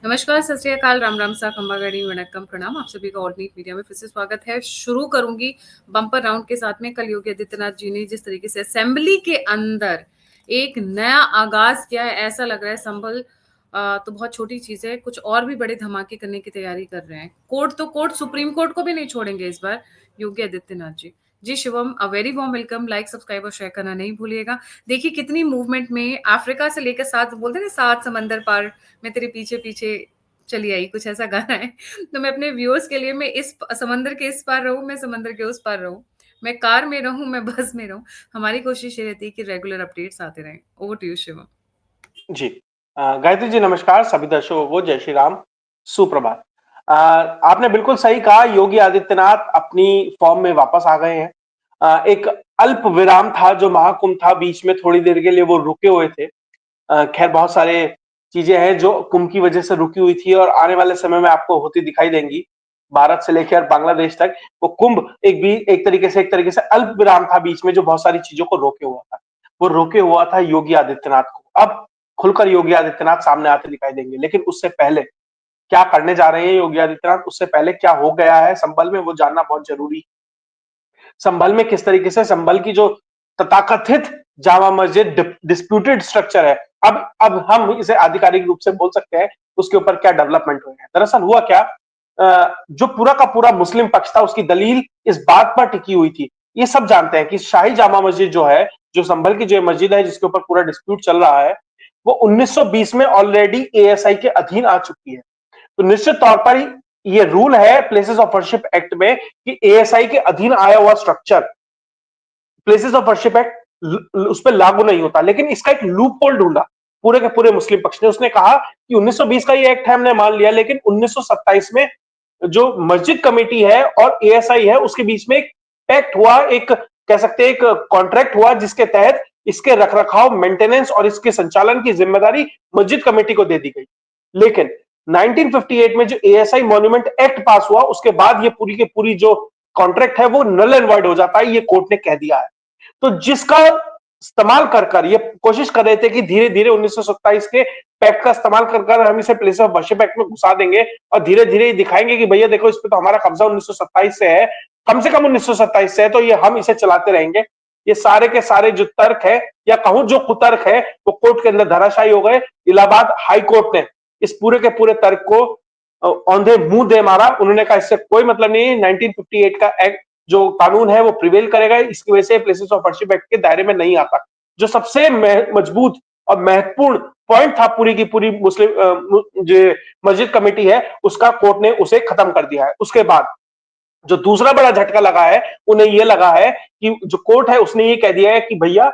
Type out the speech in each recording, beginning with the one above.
नमस्कार, सत श्री अकाल, राम राम सा, खम्बा गणी, वणक्कम, प्रणाम। आप सभी का और न्यूज मीडिया में फिर से स्वागत है। शुरू करूंगी बम्पर राउंड के साथ में। कल योगी आदित्यनाथ जी ने जिस तरीके से असेंबली के अंदर एक नया आगाज किया है, ऐसा लग रहा है संभल तो बहुत छोटी चीज है, कुछ और भी बड़े धमाके करने की तैयारी कर रहे हैं। कोर्ट सुप्रीम कोर्ट को भी नहीं छोड़ेंगे इस बार Yogi Adityanath ji. Ji Shivam, a very warm welcome. Like, subscribe और शेयर करना नहीं भूलिएगा। देखिए कितनी मूवमेंट में अफ्रीका से लेकर सात, बोलते हैं ना, सात समंदर पार मैं तेरे पीछे पीछे चली आई, कुछ ऐसा गाना है। तो मैं अपने व्यूअर्स के लिए, मैं इस समंदर के इस पार रहूं, मैं समंदर के उस पार रहूं, मैं कार में रहूं, मैं बस में रहूं, हमारी कोशिश ये रहती है कि रेगुलर अपडेट्स आते रहें। Over to you Shivam. Ji. Gayatri ji नमस्कार, सभी दर्शकों को जय श्री राम, सुप्रभात। आपने बिल्कुल सही कहा, योगी आदित्यनाथ अपनी फॉर्म में वापस आ गए हैं। एक अल्प विराम था जो महाकुंभ था, बीच में थोड़ी देर के लिए वो रुके हुए थे। खैर बहुत सारे चीजें हैं जो कुंभ की वजह से रुकी हुई थी और आने वाले समय में आपको होती दिखाई देंगी। भारत से लेकर बांग्लादेश तक वो कुंभ एक तरीके से अल्प विराम था बीच में, जो बहुत सारी चीजों को रोके हुआ था। वो रोके हुआ था योगी आदित्यनाथ को। अब खुलकर योगी आदित्यनाथ सामने आते दिखाई देंगे, लेकिन उससे पहले क्या करने जा रहे हैं योगी आदित्यनाथ, उससे पहले क्या हो गया है संभल में, वो जानना बहुत जरूरी। संभल में किस तरीके से संभल की जो तथाकथित जामा मस्जिद डिस्प्यूटेड स्ट्रक्चर है, अब हम इसे आधिकारिक रूप से बोल सकते हैं, उसके ऊपर क्या डेवलपमेंट हुए हैं। दरअसल हुआ क्या, जो पूरा का पूरा मुस्लिम पक्ष था उसकी दलील इस बात पर टिकी हुई थी। ये सब जानते हैं कि शाही जामा मस्जिद जो है, जो संभल की जो मस्जिद है जिसके ऊपर पूरा डिस्प्यूट चल रहा है, वो 1920 में ऑलरेडी एएसआई के अधीन आ चुकी है। तो निश्चित तौर पर ये रूल है प्लेसेस ऑफ वर्शिप एक्ट में कि एएसआई के अधीन आया हुआ structure places of worship act उस पर लागू नहीं होता। लेकिन इसका एक लूप होल ढूंढा पूरे के पूरे मुस्लिम पक्ष ने। उसने कहा कि 1920 का ये एक्ट है, हमने मान लिया, लेकिन 1927 में जो मस्जिद कमेटी है और एएसआई है उसके बीच में एक पैक्ट हुआ, एक कह सकते हैं एक कॉन्ट्रैक्ट हुआ, जिसके तहत इसके रखरखाव, मेंटेनेंस और इसके संचालन की जिम्मेदारी मस्जिद कमेटी को दे दी गई। लेकिन 1958 में जो एएसआई मॉन्यूमेंट एक्ट पास हुआ, उसके बाद ये पूरी की पूरी जो कॉन्ट्रैक्ट है वो नल एंड वॉइड हो जाता है, ये कोर्ट ने कह दिया है। तो जिसका इस्तेमाल कर ये कोशिश कर रहे थे कि धीरे धीरे 1927 के पैक्ट का इस्तेमाल कर हम इसे प्लेस ऑफ वर्शिप एक्ट में घुसा देंगे और धीरे धीरे दिखाएंगे कि भैया देखो, इस पे तो हमारा कब्जा 1927 से है, कम से कम 1927 से है, तो ये हम इसे चलाते रहेंगे। ये सारे के सारे जो तर्क है, या कहूं जो कुतर्क है, वो कोर्ट के अंदर धराशायी हो गए। इलाहाबाद हाई कोर्ट ने इस पूरे के पूरे तर्क को औंधे मुंह दे मारा। उन्होंने कहा इससे कोई मतलब नहीं है, 1958 का एक्ट जो कानून है वो प्रिवेल करेगा, इसकी वजह से प्लेसेस ऑफ वर्शिप एक्ट के दायरे में नहीं आता। जो सबसे मजबूत और महत्वपूर्ण पॉइंट था पूरी की पूरी मुस्लिम जो मस्जिद कमेटी है उसका, कोर्ट ने उसे खत्म कर दिया है। उसके बाद जो दूसरा बड़ा झटका लगा है, उन्हें यह लगा है कि जो कोर्ट है उसने ये कह दिया है कि भैया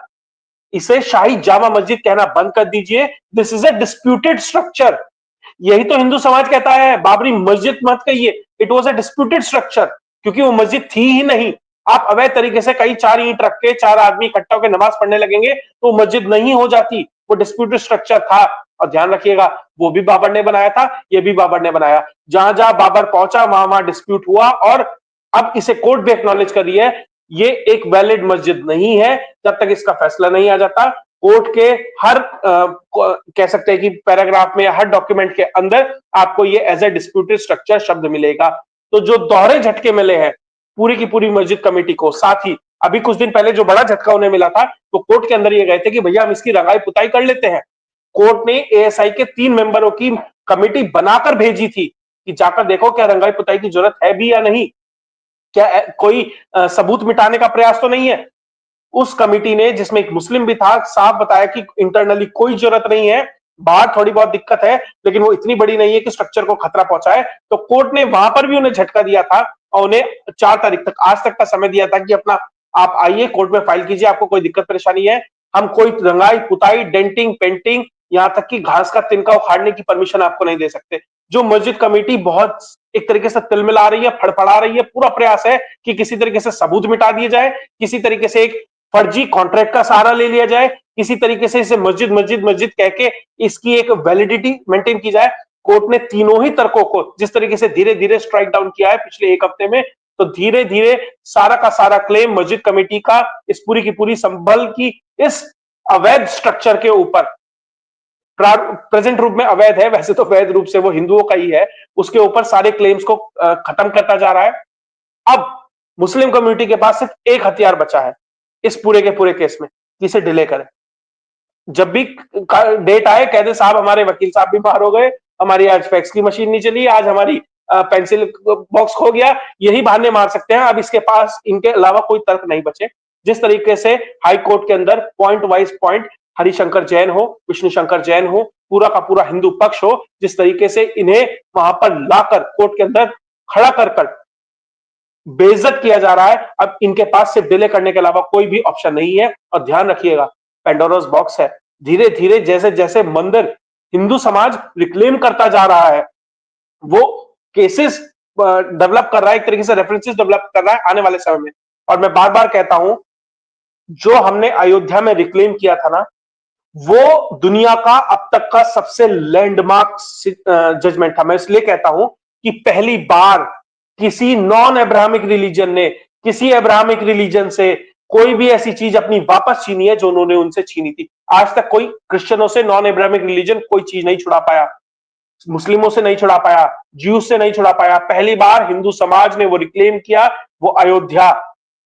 इसे शाही जामा मस्जिद कहना बंद कर दीजिए, this is a disputed structure. यही तो हिंदू समाज कहता है, बाबरी मस्जिद मत कहिए, it was a disputed structure, क्योंकि वो मस्जिद थी ही नहीं। आप अवैध तरीके से कई चार ईंट रख के चार आदमी इकट्ठा होकर नमाज पढ़ने लगेंगे तो मस्जिद नहीं हो जाती, वो डिस्प्यूटेड स्ट्रक्चर था। और ध्यान रखिएगा, वो भी बाबर ने बनाया था, ये भी बाबर ने बनाया। जहां जहां बाबर पहुंचा वहां वहां डिस्प्यूट हुआ, और अब इसे कोर्ट भी एक्नॉलेज कर रही है, ये एक वैलिड मस्जिद नहीं है जब तक इसका फैसला नहीं आ जाता। कोर्ट के हर कह सकते हैं कि पैराग्राफ में, हर डॉक्यूमेंट के अंदर आपको ये एज ए डिस्प्यूटेड स्ट्रक्चर शब्द मिलेगा। तो जो दोहरे झटके मिले हैं पूरी की पूरी मस्जिद कमेटी को, साथ ही अभी कुछ दिन पहले जो बड़ा झटका उन्हें मिला था, तो कोर्ट के अंदर ये गए थे कि भैया हम इसकी रंगाई पुताई कर लेते हैं। कोर्ट ने एएसआई के 3 मेंबरों की कमेटी बनाकर भेजी थी कि जाकर देखो क्या रंगाई पुताई की जरूरत है भी या नहीं, क्या कोई सबूत मिटाने का प्रयास तो नहीं है। उस कमिटी ने, जिसमें एक मुस्लिम भी था, साफ बताया कि इंटरनली कोई जरूरत नहीं है, बाहर थोड़ी बहुत दिक्कत है लेकिन वो इतनी बड़ी नहीं है कि स्ट्रक्चर को खतरा पहुंचाए। तो कोर्ट ने वहां पर भी उन्हें झटका दिया था और उन्हें 4 तारीख तक, आज तक का समय दिया था कि अपना आप आइए कोर्ट में फाइल कीजिए, आपको कोई दिक्कत परेशानी है, हम कोई रंगाई पुताई, डेंटिंग, पेंटिंग, यहां तक कि घास का तिनका उखाड़ने की परमिशन आपको नहीं दे सकते। जो मस्जिद कमेटी बहुत एक तरीके से तिलमिला रही है, फड़फड़ा रही है, पूरा प्रयास है कि किसी तरीके से सबूत मिटा दिए जाए, किसी तरीके से एक फर्जी कॉन्ट्रैक्ट का सहारा ले लिया जाए, किसी तरीके से इसे मस्जिद मस्जिद मस्जिद कह के इसकी एक वैलिडिटी मेंटेन की जाए। कोर्ट ने तीनों ही तर्कों को जिस तरीके से धीरे धीरे स्ट्राइक डाउन किया है पिछले एक हफ्ते में, तो धीरे धीरे सारा का सारा क्लेम मस्जिद कमेटी का इस पूरी की पूरी संभल की इस अवैध स्ट्रक्चर के ऊपर प्रेजेंट रूप में अवैध है, वैसे तो वैध रूप से वो हिंदुओं का ही है, उसके ऊपर सारे क्लेम्स को खत्म करता जा रहा है। अब मुस्लिम कम्युनिटी के पास सिर्फ एक हथियार बचा है इस पूरे के पूरे केस में, जिसे डिले करें। जब भी डेट आए कह दे साहब हमारे वकील साहब भी बाहर हो गए, हमारी आज फैक्स की मशीन नहीं चली, आज हमारी पेंसिल बॉक्स खो गया, यही बहाने मार सकते हैं। अब इसके पास इनके अलावा कोई तर्क नहीं बचे। जिस तरीके से हाई कोर्ट के अंदर point wise point Harishankar Jain हो, विष्णु शंकर जैन हो, पूरा का पूरा हिंदू पक्ष हो, जिस तरीके से इन्हें वहां पर लाकर कोर्ट के अंदर खड़ा कर बेइज्जत किया जा रहा है, अब इनके पास सिर्फ डिले करने के अलावा कोई भी ऑप्शन नहीं है। और ध्यान रखिएगा, पेंडोरास बॉक्स है। धीरे धीरे जैसे जैसे मंदिर हिंदू समाज रिक्लेम करता जा रहा है, वो केसेस डेवलप कर रहा है, एक तरीके से रेफरेंसेस डेवलप कर रहा है आने वाले समय में। और मैं बार बार कहता हूं, जो हमने अयोध्या में रिक्लेम किया था ना, वो दुनिया का अब तक का सबसे लैंडमार्क जजमेंट था। मैं इसलिए कहता हूं कि पहली बार किसी नॉन अब्राहमिक रिलीजन ने किसी अब्राहमिक रिलीजन से कोई भी ऐसी चीज अपनी वापस छीनी है जो उन्होंने उनसे छीनी थी। आज तक कोई क्रिश्चियनों से, नॉन अब्राहमिक रिलीजन कोई चीज नहीं छुड़ा पाया, मुस्लिमों से नहीं छुड़ा पाया, ज्यूज से नहीं छुड़ा पाया। पहली बार हिंदू समाज ने वो रिक्लेम किया, वो अयोध्या।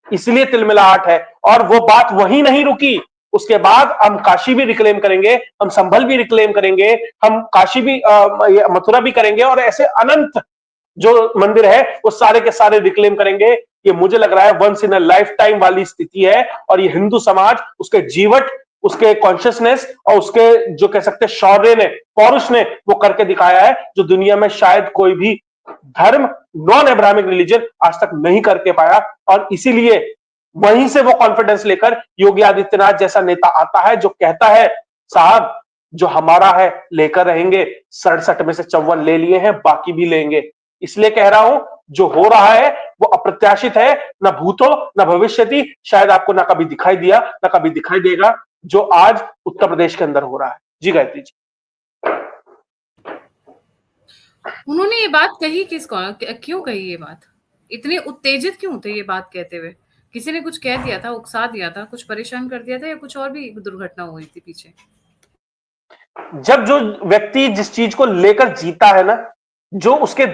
इसलिए तिलमिलाहट है। और वो बात वहीं नहीं रुकी, उसके बाद हम काशी भी रिक्लेम करेंगे, हम संभल भी रिक्लेम करेंगे, हम काशी भी मथुरा भी करेंगे, और ऐसे अनंत जो मंदिर है वो सारे के सारे रिक्लेम करेंगे। ये मुझे लग रहा है once in a life time वाली स्थिति है, और ये हिंदू समाज उसके जीवट, उसके कॉन्शियसनेस और उसके जो कह सकते शौर्य ने, पौरुष ने वो करके दिखाया है, जो दुनिया में शायद कोई भी धर्म, नॉन अब्राहमिक रिलीजन आज तक नहीं करके पाया। और इसीलिए वहीं से वो कॉन्फिडेंस लेकर योगी आदित्यनाथ जैसा नेता आता है, जो कहता है साहब जो हमारा है लेकर रहेंगे, 67 में से 54 ले लिए हैं, बाकी भी लेंगे। इसलिए कह रहा हूं, जो हो रहा है वो अप्रत्याशित है, न भूतो न भविष्यति, शायद आपको ना कभी दिखाई दिया ना कभी दिखाई देगा, जो आज उत्तर प्रदेश के अंदर हो रहा है। जी गायत्री जी। उन्होंने ये बात कही क्यों कही ये बात? इतने उत्तेजित क्यों थे ये बात कहते हुए? किसी ने कुछ कह दिया था, उकसा दिया था, कुछ परेशान कर दिया था, या कुछ और भी दुर्घटना हुई थी पीछे? जब जो व्यक्ति जिस चीज को लेकर जीता है ना, जो उसके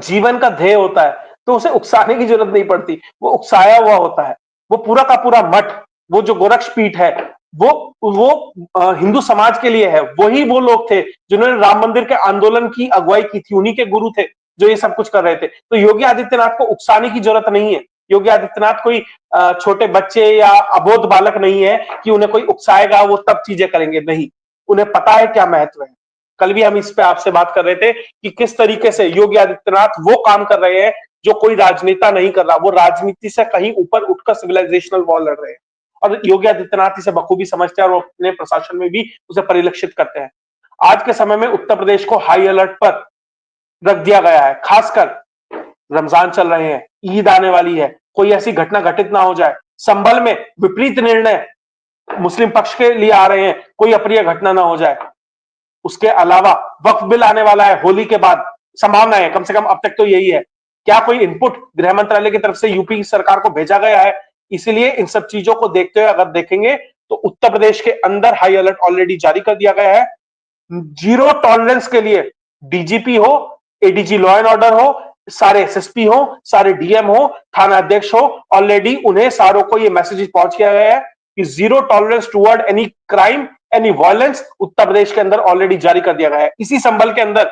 जीवन का ध्येय होता है, तो उसे उकसाने की जरूरत नहीं पड़ती, वो उकसाया हुआ होता है। वो पूरा का पूरा मठ, वो जो गोरक्ष पीठ है, वो हिंदू समाज के लिए है। वही वो लोग थे जिन्होंने राम मंदिर के आंदोलन की अगुवाई की थी, उन्हीं के गुरु थे जो ये सब कुछ कर रहे थे। तो योगी आदित्यनाथ को उकसाने की जरूरत नहीं है। योगी आदित्यनाथ कोई छोटे बच्चे या अबोध बालक नहीं है कि उन्हें कोई उकसाएगा वो तब चीजें करेंगे, नहीं, उन्हें पता है क्या महत्व है। कल भी हम इस पे आपसे बात कर रहे थे कि किस तरीके से योगी आदित्यनाथ वो काम कर रहे हैं जो कोई राजनेता नहीं कर रहा, वो राजनीति से कहीं ऊपर उठकर सिविलाइजेशनल वॉर लड़ रहे हैं। और योगी आदित्यनाथ इसे बखूबी समझते हैं और वो अपने प्रशासन में भी उसे परिलक्षित करते हैं। आज के समय में उत्तर प्रदेश को हाई अलर्ट पर रख दिया गया है, खासकर रमजान चल रहे हैं, ईद आने वाली है, कोई ऐसी घटना घटित ना हो जाए, संभल में विपरीत निर्णय मुस्लिम पक्ष के लिए आ रहे हैं, कोई अप्रिय घटना ना हो जाए। उसके अलावा वक्फ बिल आने वाला है होली के बाद, संभावना है, कम से कम अब तक तो यही है। क्या कोई इनपुट गृह मंत्रालय की तरफ से यूपी सरकार को भेजा गया है? इसलिए इन सब चीजों को देखते हुए अगर देखेंगे तो उत्तर प्रदेश के अंदर हाई अलर्ट ऑलरेडी जारी कर दिया गया है। जीरो टॉलरेंस के लिए डीजीपी हो, एडीजी लॉ एंड ऑर्डर हो, सारे एसएसपी हो, सारे डीएम हो, थाना अध्यक्ष हो, ऑलरेडी उन्हें सारों को यह मैसेज पहुंच गया है कि zero tolerance toward any crime, any violence Uttar Pradesh के अंदर ऑलरेडी जारी कर दिया गया है। इसी संभल के अंदर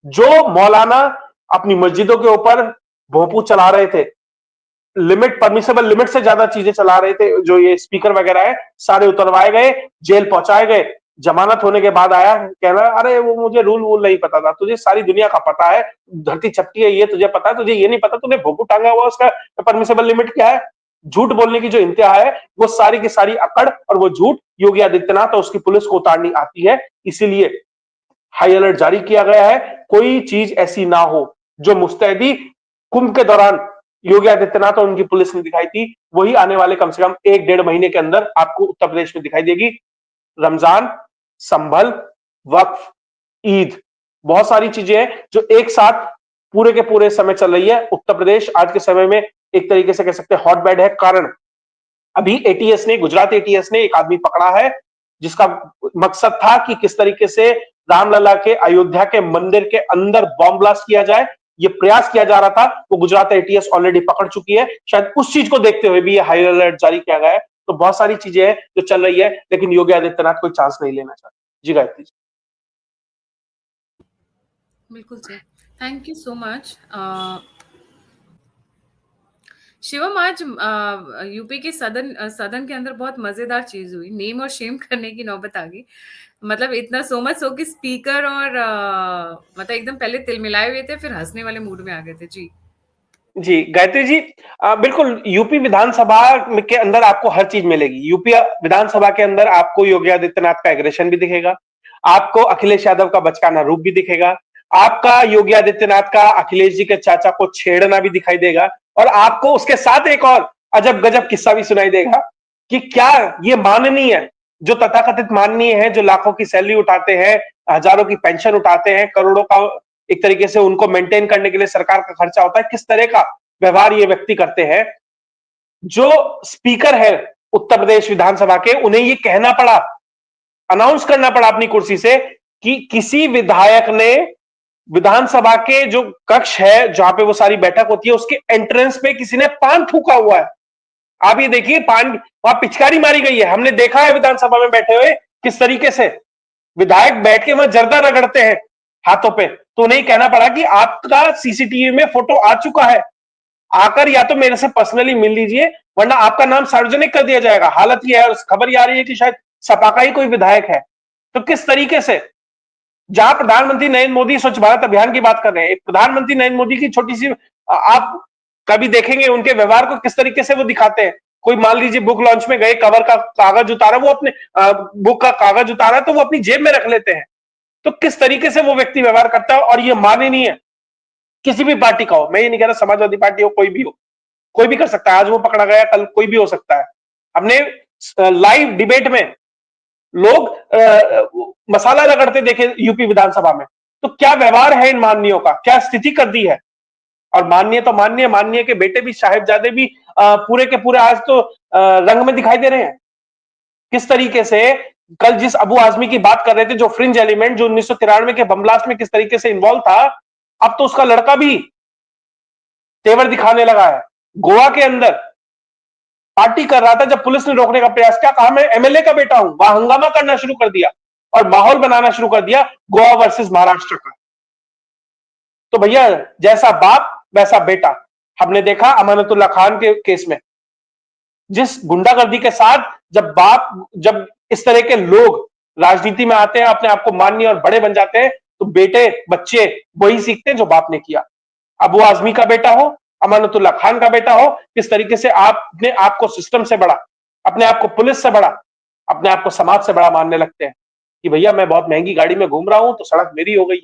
जो मौलाना अपनी मस्जिदों के ऊपर भोंपू चला रहे थे, लिमिट, परमिसेबल लिमिट से ज्यादा चीजें चला रहे थे, जो ये स्पीकर वगैरह है, सारे उतरवाए गए, जेल पहुंचाए गए। जमानत होने के बाद आया कहना अरे वो मुझे रूल वूल नहीं पता था। तुझे सारी दुनिया का पता है, धरती चपटी है ये तुझे पता है, तुझे ये नहीं पता तूने भोंपू टांगा हुआ, उसका परमिसेबल लिमिट क्या है? झूठ बोलने की जो इंतहा है वो सारी की सारी अकड़ और वो झूठ योगी आदित्यनाथ और उसकी पुलिस को उतारनी आती है। इसीलिए हाई अलर्ट जारी किया गया है, कोई चीज ऐसी ना हो जो मुस्तैदी कुंभ के दौरान योगी आदित्यनाथ और उनकी पुलिस ने दिखाई थी, वही आने वाले कम से कम 1-1.5 महीने के अंदर आपको उत्तर प्रदेश में दिखाई देगी। रमजान, संभल, वक्फ, ईद, बहुत सारी चीजें हैं जो एक साथ पूरे के पूरे समय चल रही है। उत्तर प्रदेश आज के समय में एक तरीके से कह सकते हैं हॉटबेड है। कारण अभी एटीएस ने, गुजरात एटीएस ने एक आदमी पकड़ा है जिसका मकसद था कि किस तरीके से रामलला के अयोध्या के मंदिर के अंदर बॉम्ब ब्लास्ट किया जाए, ये प्रयास किया जा रहा था। वो गुजरात एटीएस ऑलरेडी पकड़ चुकी है। शायद उस चीज को देखते हुए भी ये हाई अलर्ट जारी किया गया है। तो बहुत सारी चीजें हैं जो चल रही है, लेकिन योगी आदित्यनाथ कोई चांस नहीं लेना चाहते। जी गायत्री जी। बिल्कुल सही। Thank you so much. Shivam, आज यूपी के सदन के अंदर बहुत मजेदार चीज हुई, नेम और शेम करने की नौबत आ गई। मतलब इतना सो मच सो कि स्पीकर और मतलब एकदम पहले तिलमिलाए हुए थे, फिर हंसने वाले मूड में आ गए थे। जी। जी गायत्री जी, बिल्कुल यूपी विधानसभा के अंदर आपको हर चीज मिलेगी। यूपी विधानसभा के अंदर आपको योगी आदित्यनाथ का एग्रेशन भी दिखेगा, आपको अखिलेश यादव का बचकाना रूप भी दिखेगा, आपका योगी आदित्यनाथ का अखिलेश जी के चाचा को छेड़ना भी दिखाई देगा, और आपको उसके साथ एक और अजब गजब किस्सा भी सुनाई देगा कि क्या ये माननीय है, जो तथाकथित माननीय है, जो लाखों की सैलरी उठाते हैं, हजारों की पेंशन उठाते हैं, करोड़ों का एक तरीके से उनको मेंटेन करने के लिए सरकार का खर्चा होता है, किस तरह का व्यवहार ये व्यक्ति करते हैं। जो स्पीकर है उत्तर प्रदेश विधानसभा के, उन्हें ये कहना पड़ा, अनाउंस करना पड़ा अपनी कुर्सी से कि किसी विधायक ने विधानसभा के जो कक्ष है जहां पे वो सारी बैठक होती है, उसके एंट्रेंस पे किसी ने पान थूका हुआ है। आप ये देखिए, पान वहां पिचकारी मारी गई है। हमने देखा है विधानसभा में बैठे हुए किस तरीके से विधायक बैठ के वहां जर्दा रगड़ते हैं हाथों पे। तो उन्हें कहना पड़ा कि आपका सीसीटीवी में फोटो आ चुका है, आकर या तो मेरे से पर्सनली मिल लीजिए, वरना आपका नाम सार्वजनिक कर दिया जाएगा। हालत यह है, और खबर ये आ रही है कि शायद सपा का ही कोई विधायक है। तो किस तरीके से, जहां प्रधानमंत्री नरेंद्र मोदी स्वच्छ भारत अभियान की बात कर रहे हैं, प्रधानमंत्री नरेंद्र मोदी की छोटी सी आप कभी देखेंगे उनके व्यवहार को किस तरीके से वो दिखाते हैं। कोई मान लीजिए बुक लॉन्च में गए, कवर का कागज उतारा, वो अपने बुक का कागज उतारा तो वो अपनी जेब में रख लेते हैं। तो किस तरीके से वो व्यक्ति व्यवहार करता है, और ये माननीय है। किसी भी पार्टी का हो, मैं ये नहीं कह रहा समाजवादी पार्टी हो, कोई भी हो, कोई भी कर सकता है। आज वो पकड़ा गया, कल कोई भी हो सकता है। हमने लाइव डिबेट में लोग मसाला रगड़ते देखे यूपी विधानसभा में। तो क्या व्यवहार है इन माननीयों का, क्या स्थिति कर दी है। और माननीय तो माननीय, माननीय के बेटे भी, साहिबजादे भी पूरे के पूरे आज तो रंग में दिखाई दे रहे हैं। किस तरीके से कल जिस अबू आजमी की बात कर रहे थे, जो फ्रिंज एलिमेंट जो 1993 के बम ब्लास्ट में किस तरीके से इन्वॉल्व था, अब तो उसका लड़का भी तेवर दिखाने लगा है। गोवा के अंदर पार्टी कर रहा था, जब पुलिस ने रोकने का प्रयास किया, कहा मैं एमएलए का बेटा हूं, वहां हंगामा करना शुरू कर दिया और माहौल बनाना शुरू कर दिया गोवा वर्सेस महाराष्ट्र का। तो भैया, जैसा बाप वैसा बेटा। हमने देखा अमानतुल्लाह खान के केस में, जिस गुंडागर्दी के साथ जब इस तरह के लोग राजनीति में आते हैं, अपने आप को माननीय और बड़े बन जाते हैं, तो बेटे बच्चे वही सीखते हैं जो बाप ने किया। अबू आजमी का बेटा हो, अमानतुल्लाह खान का बेटा हो, किस तरीके से आपने आपको सिस्टम से बड़ा, अपने आप को पुलिस से बड़ा, अपने आप को समाज से बड़ा मानने लगते हैं कि भैया मैं बहुत महंगी गाड़ी में घूम रहा हूं तो सड़क मेरी हो गई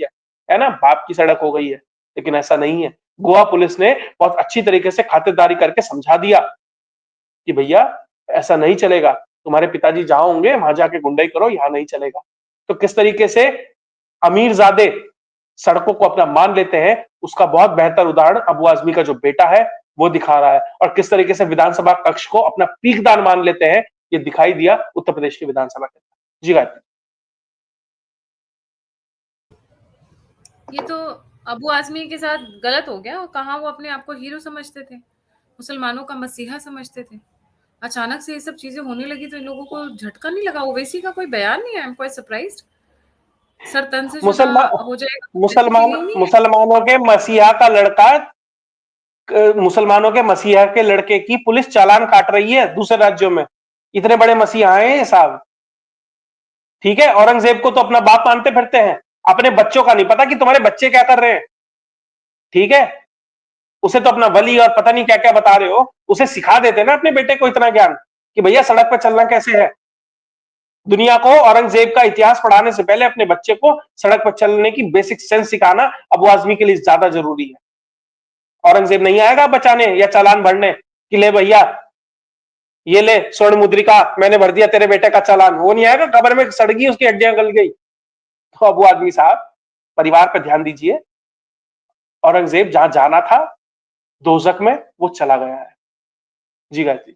है ना, बाप की सड़क हो गई है। लेकिन ऐसा नहीं है। गोवा पुलिस ने बहुत अच्छी तरीके से खातिरदारी करके समझा दिया कि भैया ऐसा नहीं चलेगा, तुम्हारे पिताजी जहां होंगे वहां जाके गुंडाई करो, यहां नहीं चलेगा। तो किस तरीके से अमीरजादे सड़कों को अपना मान लेते हैं, उसका बहुत बेहतर उदाहरण अबू आजमी का जो बेटा है वो दिखा रहा है। और किस तरीके से विधानसभा कक्ष को अपना पीकदान मान लेते हैं, ये दिखाई दिया उत्तर प्रदेश की विधानसभा के अंदर। जी गायत्री। ये तो अबू आजमी के साथ गलत हो गया। कहाँ वो अपने आप को हीरो समझते थे, मुसलमानों का मसीहा समझते थे। अचानक से ये सब चीजें होने लगी तो इन लोगों को झटका नहीं लगा। ओवैसी का कोई बयान नहीं है, I am quite surprised. Sir तन से जुदा मुसलमान हो जाएगा, ऐसी मुसलमान फीलिंग नहीं है। मुसलमानों के मसीहा का लड़का, मुसलमानों के मसीहा के लड़के की पुलिस चालान काट रही है दूसरे राज्यों में। इतने बड़े मसीहा हैं ये साहब। ठीक है, औरंगजेब को तो अपना बाप मानते फिरते हैं, अपने बच्चों का नहीं पता कि तुम्हारे बच्चे क्या कर रहे हैं। ठीक है, उसे तो अपना वली और पता नहीं क्या क्या बता रहे हो, उसे सिखा देते ना अपने बेटे को इतना ज्ञान कि भैया सड़क पर चलना कैसे है। दुनिया को औरंगजेब का इतिहास पढ़ाने से पहले अपने बच्चे को सड़क पर चलने की बेसिक सेंस सिखाना अबू आजमी के लिए ज्यादा जरूरी है। औरंगजेब नहीं आएगा बचाने या चालान भरने कि ले भैया ये ले स्वर्ण मुद्रिका, मैंने भर दिया तेरे बेटे का चालान। वो नहीं आएगा, कब्र में सड़ गई, उसकी हड्डियां गल गई। तो अबू आदमी साहब, परिवार पर ध्यान दीजिए। औरंगजेब जहां जाना था दोजक में, वो चला गया है। Ji Gayatri.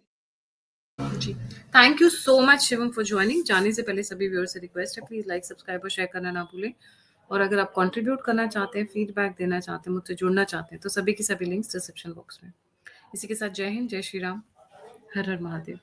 Ji, thank you so much Shivam for joining. जाने से पहले सभी व्यूअर्स से रिक्वेस्ट है, प्लीज लाइक, सब्सक्राइब और शेयर करना ना भूलें। और अगर आप कंट्रीब्यूट करना चाहते हैं, फीडबैक देना चाहते हैं, मुझसे जुड़ना चाहते हैं, तो सभी की सभी लिंक्स डिस्क्रिप्शन बॉक्स में। इसी के साथ जय हिंद, जय श्री राम, हर हर महादेव।